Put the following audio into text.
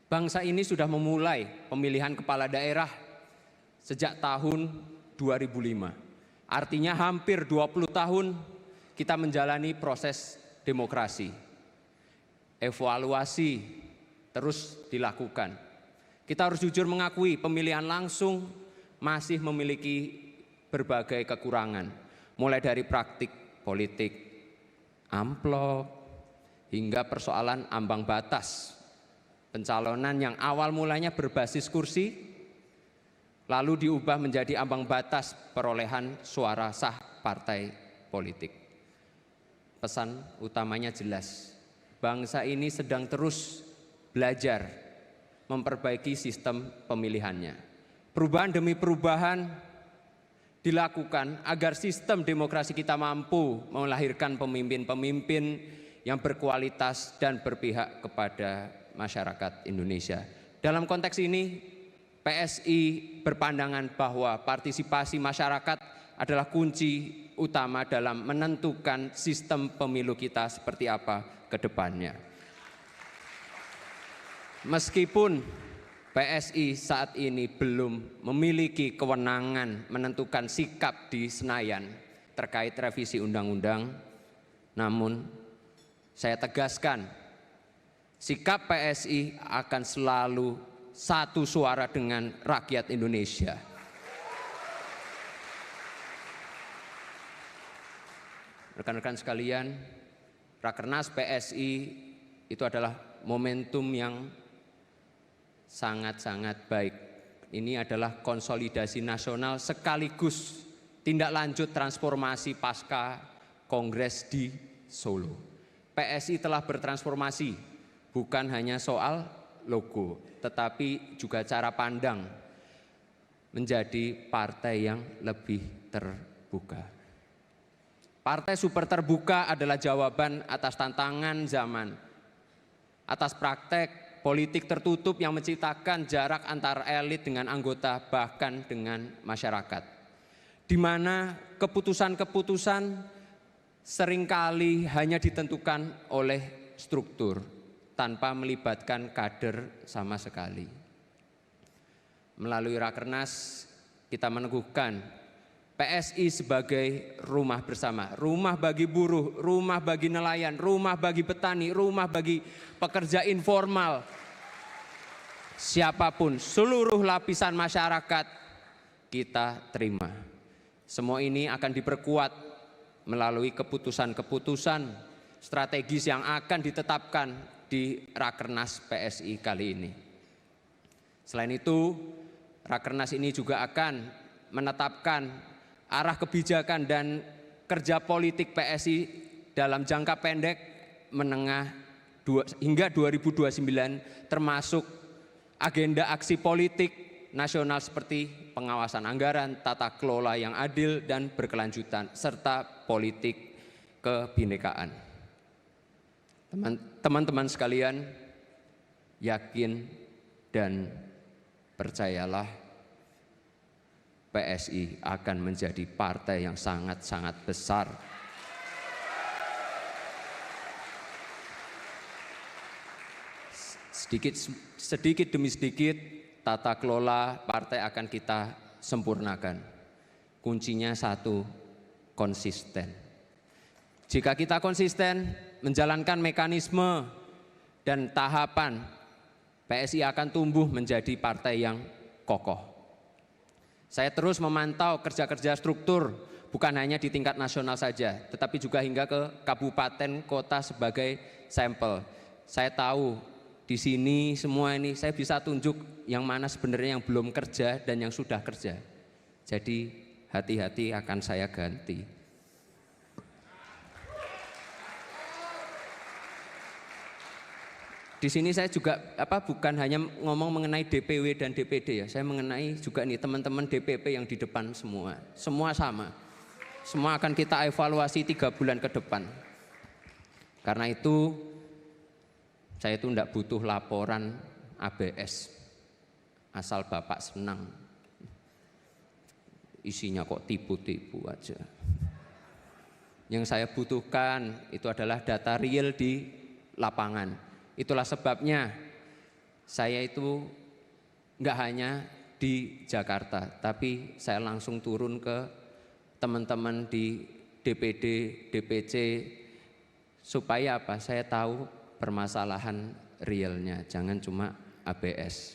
Bangsa ini sudah memulai pemilihan kepala daerah sejak tahun 2005. Artinya hampir 20 tahun kita menjalani proses demokrasi. Evaluasi terus dilakukan. Kita harus jujur mengakui pemilihan langsung masih memiliki berbagai kekurangan. Mulai dari praktik politik, amplop, hingga persoalan ambang batas pencalonan yang awal mulanya berbasis kursi, lalu diubah menjadi ambang batas perolehan suara sah partai politik. Pesan utamanya jelas, bangsa ini sedang terus belajar memperbaiki sistem pemilihannya. Perubahan demi perubahan dilakukan agar sistem demokrasi kita mampu melahirkan pemimpin-pemimpin yang berkualitas dan berpihak kepada masyarakat Indonesia. Dalam konteks ini, PSI berpandangan bahwa partisipasi masyarakat adalah kunci utama dalam menentukan sistem pemilu kita seperti apa ke depannya. Meskipun PSI saat ini belum memiliki kewenangan menentukan sikap di Senayan terkait revisi undang-undang, namun saya tegaskan, sikap PSI akan selalu satu suara dengan rakyat Indonesia. Rekan-rekan sekalian, Rakernas PSI itu adalah momentum yang sangat-sangat baik. Ini adalah konsolidasi nasional sekaligus tindak lanjut transformasi pasca Kongres di Solo. PSI telah bertransformasi, bukan hanya soal logo, tetapi juga cara pandang menjadi partai yang lebih terbuka. Partai super terbuka adalah jawaban atas tantangan zaman, atas praktek politik tertutup yang menciptakan jarak antar elit dengan anggota bahkan dengan masyarakat, di mana keputusan-keputusan seringkali hanya ditentukan oleh struktur tanpa melibatkan kader sama sekali. Melalui Rakernas kita meneguhkan PSI sebagai rumah bersama, rumah bagi buruh, rumah bagi nelayan, rumah bagi petani, rumah bagi pekerja informal. Siapapun, seluruh lapisan masyarakat kita terima. Semua ini akan diperkuat melalui keputusan-keputusan strategis yang akan ditetapkan di Rakernas PSI kali ini. Selain itu, Rakernas ini juga akan menetapkan arah kebijakan dan kerja politik PSI dalam jangka pendek menengah hingga 2029, termasuk agenda aksi politik nasional seperti pengawasan anggaran, tata kelola yang adil dan berkelanjutan, serta politik kebinekaan. Teman-teman sekalian, yakin dan percayalah, PSI akan menjadi partai yang sangat-sangat besar. Sedikit demi sedikit tata kelola partai akan kita sempurnakan. Kuncinya satu, konsisten. Jika kita konsisten menjalankan mekanisme dan tahapan, PSI akan tumbuh menjadi partai yang kokoh. Saya terus memantau kerja-kerja struktur, bukan hanya di tingkat nasional saja, tetapi juga hingga ke kabupaten kota sebagai sampel. Saya tahu di sini semua ini saya bisa tunjuk yang mana sebenarnya yang belum kerja dan yang sudah kerja. Jadi hati-hati akan saya ganti. Di sini saya juga bukan hanya ngomong mengenai DPW dan DPD ya, saya mengenai juga nih teman-teman DPP yang di depan semua sama. Semua akan kita evaluasi 3 bulan ke depan. Karena itu saya itu tidak butuh laporan ABS, asal Bapak senang. Isinya kok tipu-tipu aja. Yang saya butuhkan itu adalah data real di lapangan. Itulah sebabnya saya itu nggak hanya di Jakarta, tapi saya langsung turun ke teman-teman di DPD, DPC, supaya apa? Saya tahu permasalahan realnya, jangan cuma ABS.